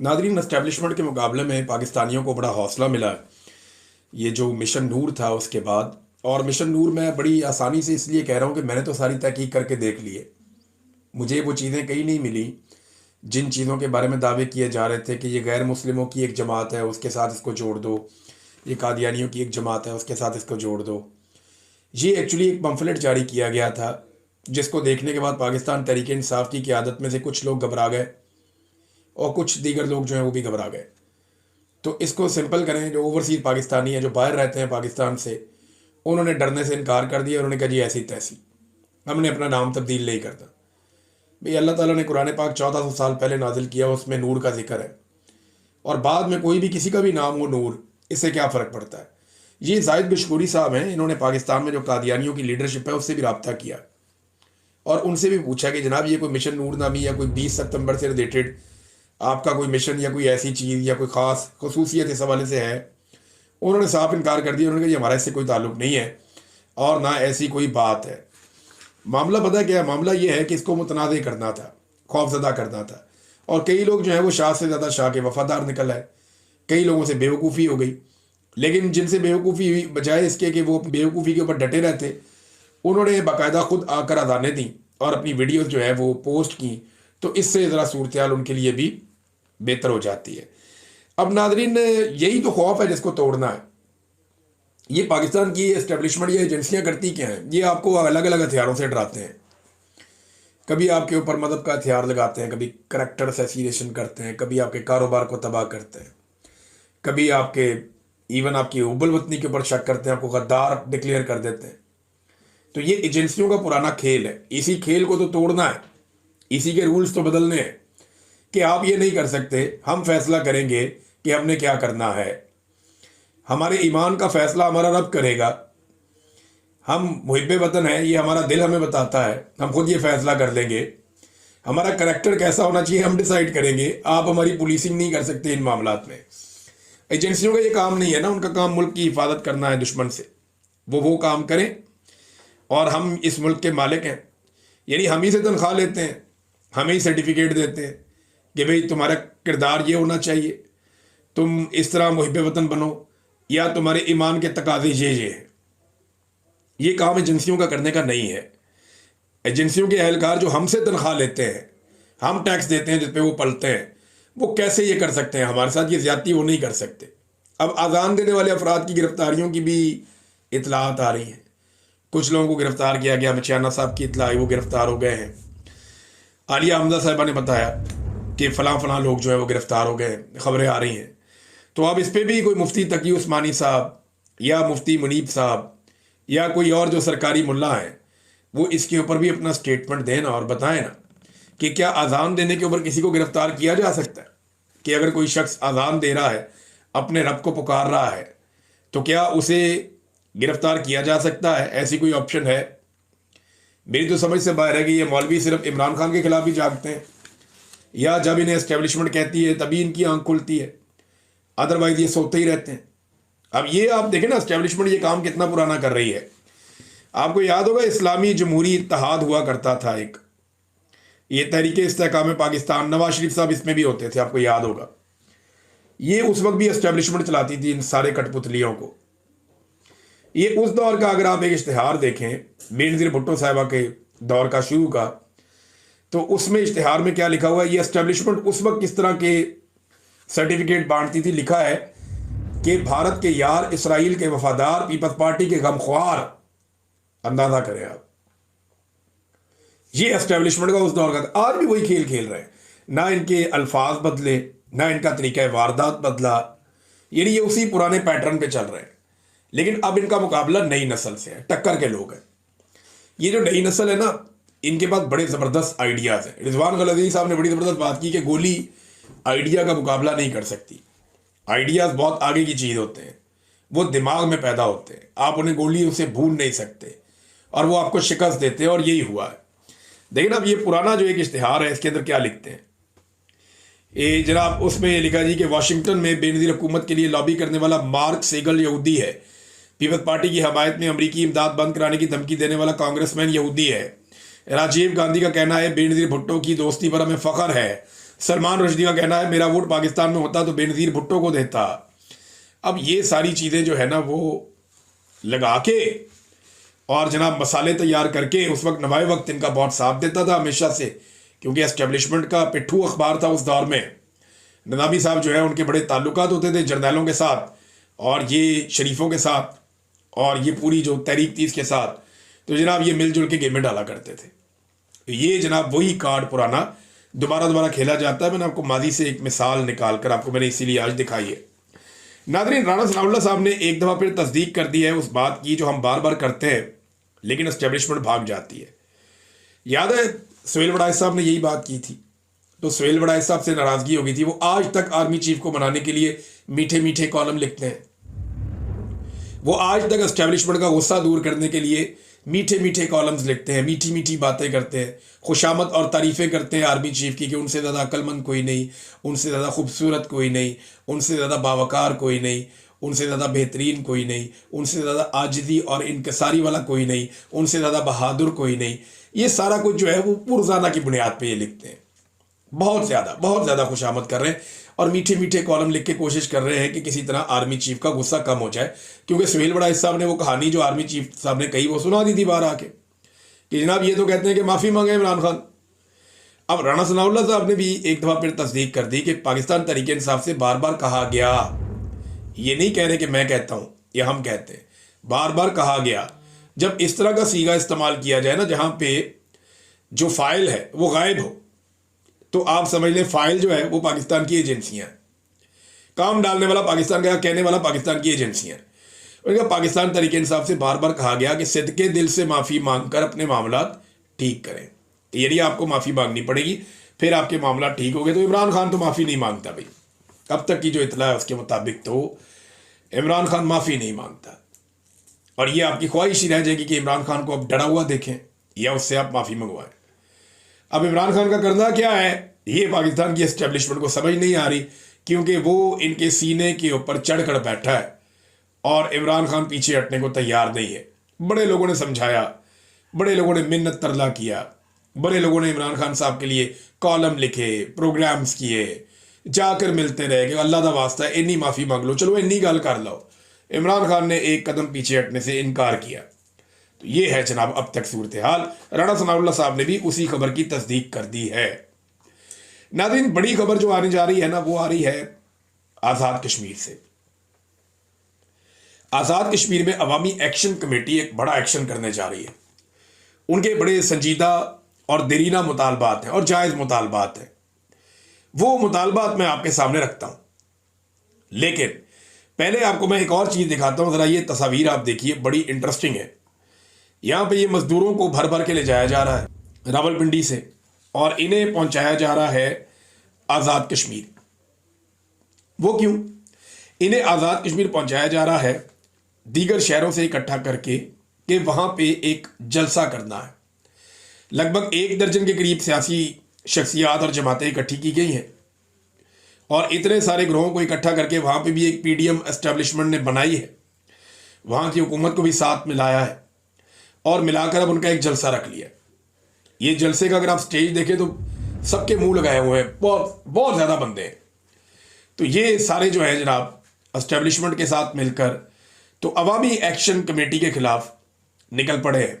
Nadreen, establishment के मुकाबले में पाकिस्तानियों को बड़ा हौसला मिला है ये जो मिशन नूर था उसके बाद। और मिशन नूर मैं बड़ी आसानी से इसलिए कह रहा हूँ कि मैंने तो सारी तहकीक करके देख ली है। मुझे वो चीज़ें कहीं नहीं मिली जिन चीज़ों के बारे में दावे किए जा रहे थे कि ये गैर मुस्लिमों की एक जमात है उसके साथ इसको जोड़ दो, ये कादियानियों की एक जमात है उसके साथ इसको जोड़ दो। ये एक्चुअली एक पम्फलेट जारी किया गया था जिसको देखने के बाद पाकिस्तान तहरीक इंसाफ की क़यादत में से कुछ लोग घबरा गए और कुछ दीगर लोग जो हैं वो भी घबरा गए। तो इसको सिंपल करें, जो ओवरसीज पाकिस्तानी हैं जो बाहर रहते हैं पाकिस्तान से, उन्होंने डरने से इनकार कर दिया। उन्होंने कहा जी ऐसी तैसी, हमने अपना नाम तब्दील नहीं करता। भाई अल्लाह ताला ने कुरान पाक 1400 साल पहले नाजिल किया, उसमें नूर का जिक्र है, और बाद में कोई भी किसी का भी नाम हो नूर, इससे क्या फ़र्क पड़ता है। ये जाहिद बिशकूरी साहब हैं, इन्होंने पाकिस्तान में जो कादियानियों की लीडरशिप है उससे भी रब्ता किया और उनसे भी पूछा कि जनाब ये कोई मिशन नूर नामी या कोई 20 सितंबर से रिलेटेड आपका कोई मिशन या कोई ऐसी चीज़ या कोई ख़ास खसूसियत इस हवाले से है। उन्होंने साफ इनकार कर दिया। उन्होंने कहा ये हमारा इससे कोई ताल्लुक़ नहीं है और ना ऐसी कोई बात है। मामला पता क्या है? मामला ये है कि इसको मुतनाज़ करना था, खौफजदा करना था, और कई लोग जो है वो शाह से ज़्यादा शाह के वफादार निकल आए। कई लोगों से बेवकूफ़ी हो गई, लेकिन जिनसे बेवकूफ़ी हुई, बजाय इसके कि वो बेवकूफ़ी के ऊपर डटे रहते, उन्होंने बाकायदा खुद आकर अजानें दी और अपनी वीडियोस जो है वो पोस्ट की। तो इससे ज़रा सूरत हाल उनके लिए भी बेहतर हो जाती है। अब नादरीन, यही तो खौफ है जिसको तोड़ना है। ये पाकिस्तान की एस्टेब्लिशमेंट या एजेंसियां करती क्या हैं? ये आपको अलग अलग हथियारों से डराते हैं। कभी आपके ऊपर मदद का हथियार लगाते हैं, कभी करैक्टर असैसिनेशन करते हैं, कभी आपके कारोबार को तबाह करते हैं, कभी आपके इवन आपकी उबल वतनी के ऊपर शक करते हैं, आपको गद्दार डिक्लेयर कर देते हैं। तो ये एजेंसियों का पुराना खेल है। इसी खेल को तो तोड़ना है, इसी के रूल्स तो बदलने हैं कि आप ये नहीं कर सकते, हम फैसला करेंगे कि हमने क्या करना है। हमारे ईमान का फैसला हमारा रब करेगा। हम मुहिब्बे वतन हैं, ये हमारा दिल हमें बताता है, हम खुद ये फैसला कर लेंगे। हमारा करैक्टर कैसा होना चाहिए हम डिसाइड करेंगे। आप हमारी पुलिसिंग नहीं कर सकते इन मामलात में। एजेंसियों का ये काम नहीं है ना, उनका काम मुल्क की हिफाजत करना है दुश्मन से। वो काम करें और हम इस मुल्क के मालिक हैं, यानी हम ही से तनख्वाह लेते हैं, हमें ही सर्टिफिकेट देते हैं कि भाई तुम्हारा किरदार ये होना चाहिए, तुम इस तरह मुहिब्बे वतन बनो, या तुम्हारे ईमान के तकाजे ये हैं। ये काम एजेंसियों का करने का नहीं है। एजेंसियों के अहलकार जो हमसे तनख्वाह लेते हैं, हम टैक्स देते हैं जिस पे वो पलते हैं, वो कैसे ये कर सकते हैं? हमारे साथ ये ज्यादती वो नहीं कर सकते। अब आज़ान देने वाले अफराद की गिरफ्तारियों की भी इतलात आ रही हैं। कुछ लोगों को गिरफ्तार किया गया, मचियाना साहब की इतला आई, वो गिरफ्तार हो गए हैं। आलिया हमजा साहिबा ने बताया कि फ़लाँ लोग जो है वो गिरफ्तार हो गए, खबरें आ रही हैं। तो अब इस पर भी कोई मुफ्ती तकी उस्मानी साहब या मुफ्ती मुनीब साहब या कोई और जो सरकारी मुल्ला है, वो इसके ऊपर भी अपना स्टेटमेंट दें ना और बताएं ना कि क्या अजान देने के ऊपर किसी को गिरफ्तार किया जा सकता है? कि अगर कोई शख्स अजान दे रहा है, अपने रब को पुकार रहा है, तो क्या उसे गिरफ्तार किया जा सकता है? ऐसी कोई ऑप्शन है? मेरी तो समझ से बाहर है कि ये मौलवी सिर्फ इमरान खान के खिलाफ ही जागते हैं, या जब इन्हें एस्टेब्लिशमेंट कहती है तभी इनकी आंख खुलती है, अदरवाइज ये सोते ही रहते हैं। अब ये आप देखें ना, एस्टेब्लिशमेंट ये काम कितना पुराना कर रही है। आपको याद होगा इस्लामी जमहूरी इत्तेहाद हुआ करता था एक, ये तहरीक इस्तेहकाम पाकिस्तान, नवाज शरीफ साहब इसमें भी होते थे, आपको याद होगा। ये उस वक्त भी एस्टेब्लिशमेंट चलाती थी इन सारे कठपुतलियों को। ये उस दौर का अगर आप एक इश्तिहार देखें, बेनज़ीर भुट्टो साहिबा के दौर का, शुरू का, तो उसमें इश्तिहार में क्या लिखा हुआ है? ये एस्टेब्लिशमेंट उस वक्त किस तरह के सर्टिफिकेट बांटती थी। लिखा है कि भारत के यार, इसराइल के वफादार, पीपल्स पार्टी के गमख्वार। अंदाजा करें आप, ये एस्टेब्लिशमेंट का उस दौर का। आज भी वही खेल खेल रहे हैं, ना इनके अल्फाज बदले, ना इनका तरीका वारदात बदला, यानी ये उसी पुराने पैटर्न पे चल रहे हैं। लेकिन अब इनका मुकाबला नई नस्ल से है, टक्कर के लोग हैं। ये जो नई नस्ल है ना, इनके पास बड़े ज़बरदस्त आइडियाज़ हैं। रिजवान गलज़ी साहब ने बड़ी ज़बरदस्त बात की कि गोली आइडिया का मुकाबला नहीं कर सकती। आइडियाज़ बहुत आगे की चीज़ होते हैं, वो दिमाग में पैदा होते हैं, आप उन्हें गोली उसे भून नहीं सकते, और वो आपको शिकस्त देते हैं। और यही हुआ है। देखिए अब ये पुराना जो एक इश्तिहार है, इसके अंदर क्या लिखते हैं ये जनाब, उसमें लिखा जी कि वाशिंगटन में बेनज़ीर हुकूमत के लिए लॉबी करने वाला मार्क सेगल यहूदी है। पीपल्स पार्टी की हमायत में अमरीकी इमदाद बंद कराने की धमकी देने वाला कांग्रेसमैन यहूदी है। राजीव गांधी का कहना है बेनज़ीर भुट्टो की दोस्ती पर हमें फ़ख्र है। سلمان رشدی کا کہنا ہے میرا ووٹ پاکستان میں ہوتا تو بے نظیر بھٹو کو دیتا. اب یہ ساری چیزیں جو ہے نا وہ لگا کے اور جناب مسالے تیار کر کے اس وقت نوائے وقت ان کا بہت ساتھ دیتا تھا ہمیشہ سے، کیونکہ اسٹیبلشمنٹ کا پٹھو اخبار تھا اس دور میں. نظامی صاحب جو ہے ان کے بڑے تعلقات ہوتے تھے جرنیلوں کے ساتھ اور یہ شریفوں کے ساتھ اور یہ پوری جو تحریک تھی اس کے ساتھ، تو جناب یہ مل جل کے گیمیں ڈالا کرتے تھے. یہ جناب وہی کارڈ پرانا دوبارہ کھیلا جاتا ہے. میں نے آپ کو ماضی سے ایک مثال نکال کر آپ کو میں نے اسی لیے آج دکھائی ہے. ناظرین، رانا ثناء اللہ صاحب نے ایک دفعہ پھر تصدیق کر دی ہے اس بات کی جو ہم بار بار کرتے ہیں لیکن اسٹیبلشمنٹ بھاگ جاتی ہے. یاد ہے سہیل وڑائچ صاحب نے یہی بات کی تھی، تو سہیل وڑائچ صاحب سے ناراضگی ہو گئی تھی. وہ آج تک آرمی چیف کو بنانے کے لیے میٹھے میٹھے کالم لکھتے ہیں. وہ آج تک اسٹیبلشمنٹ کا غصہ دور کرنے کے لیے میٹھے میٹھے کالمز لکھتے ہیں، میٹھی میٹھی باتیں کرتے ہیں، خوشامد اور تعریفیں کرتے ہیں آرمی چیف کی کہ ان سے زیادہ عقل مند کوئی نہیں، ان سے زیادہ خوبصورت کوئی نہیں، ان سے زیادہ باوقار کوئی نہیں، ان سے زیادہ بہترین کوئی نہیں، ان سے زیادہ عاجزی اور انکساری والا کوئی نہیں، ان سے زیادہ بہادر کوئی نہیں. یہ سارا کچھ جو ہے وہ پرزانہ کی بنیاد پہ یہ لکھتے ہیں. بہت زیادہ خوشامد کر رہے ہیں اور میٹھے میٹھے کالم لکھ کے کوشش کر رہے ہیں کہ کسی طرح آرمی چیف کا غصہ کم ہو جائے. کیونکہ سہیل وڑائچ صاحب نے وہ کہانی جو آرمی چیف صاحب نے کہی وہ سنا دی تھی باہر آ کے کہ جناب یہ تو کہتے ہیں کہ معافی مانگے عمران خان. اب رانا ثناء اللہ صاحب نے بھی ایک دفعہ پھر تصدیق کر دی کہ پاکستان تحریک انصاف سے بار بار کہا گیا، یہ نہیں کہہ رہے کہ میں کہتا ہوں یا ہم کہتے ہیں، بار بار کہا گیا جب اس طرح کا صیغہ استعمال کیا جائے نا جہاں پہ جو فائل ہے وہ غائب ہو، تو آپ سمجھ لیں فائل جو ہے وہ پاکستان کی ایجنسیاں ہیں، کام ڈالنے والا پاکستان کا، کہنے والا پاکستان کی ایجنسیاں ہیں. ان کا پاکستان تحریک انصاف سے بار بار کہا گیا کہ صدقے دل سے معافی مانگ کر اپنے معاملات ٹھیک کریں، یعنی آپ کو معافی مانگنی پڑے گی پھر آپ کے معاملات ٹھیک ہو گئے. تو عمران خان تو معافی نہیں مانگتا بھائی، اب تک کی جو اطلاع ہے اس کے مطابق تو عمران خان معافی نہیں مانگتا. اور یہ آپ کی خواہش ہی رہ جائے گی کہ عمران خان کو اب ڈرا ہوا دیکھیں یا اس سے آپ معافی منگوائیں. اب عمران خان کا کرنا کیا ہے یہ پاکستان کی اسٹیبلشمنٹ کو سمجھ نہیں آ رہی، کیونکہ وہ ان کے سینے کے اوپر چڑھ کر بیٹھا ہے اور عمران خان پیچھے ہٹنے کو تیار نہیں ہے. بڑے لوگوں نے سمجھایا، بڑے لوگوں نے منت ترلا کیا، بڑے لوگوں نے عمران خان صاحب کے لیے کالم لکھے، پروگرامز کیے، جا کر ملتے رہے کہ اللہ دا واسطہ ہے انی معافی مانگ لو، چلو انی گل کر لو. عمران خان نے ایک قدم پیچھے ہٹنے سے انکار کیا. تو یہ ہے جناب اب تک صورتحال. رانا ثناء اللہ صاحب نے بھی اسی خبر کی تصدیق کر دی ہے. ناظرین، بڑی خبر جو آنے جا رہی ہے نا وہ آ رہی ہے آزاد کشمیر سے. آزاد کشمیر میں عوامی ایکشن کمیٹی ایک بڑا ایکشن کرنے جا رہی ہے. ان کے بڑے سنجیدہ اور دیرینہ مطالبات ہیں اور جائز مطالبات ہیں. وہ مطالبات میں آپ کے سامنے رکھتا ہوں، لیکن پہلے آپ کو میں ایک اور چیز دکھاتا ہوں. ذرا یہ تصاویر آپ دیکھیے، بڑی انٹرسٹنگ ہے. یہاں پہ یہ مزدوروں کو بھر بھر کے لے جایا جا رہا ہے راولپنڈی سے اور انہیں پہنچایا جا رہا ہے آزاد کشمیر. وہ کیوں؟ انہیں آزاد کشمیر پہنچایا جا رہا ہے دیگر شہروں سے اکٹھا کر کے کہ وہاں پہ ایک جلسہ کرنا ہے. لگ بھگ 1 درجن کے قریب سیاسی شخصیات اور جماعتیں اکٹھی کی گئی ہیں اور اتنے سارے گروہوں کو اکٹھا کر کے وہاں پہ بھی ایک پی ڈی ایم اسٹیبلشمنٹ نے بنائی ہے، وہاں کی حکومت کو بھی ساتھ ملایا ہے اور ملا کر اب ان کا ایک جلسہ رکھ لیا. یہ جلسے کا اگر آپ سٹیج دیکھیں تو سب کے منہ لگائے ہوئے ہیں، بہت زیادہ بندے ہیں. تو یہ سارے جو ہیں جناب اسٹیبلشمنٹ کے ساتھ مل کر تو عوامی ایکشن کمیٹی کے خلاف نکل پڑے ہیں.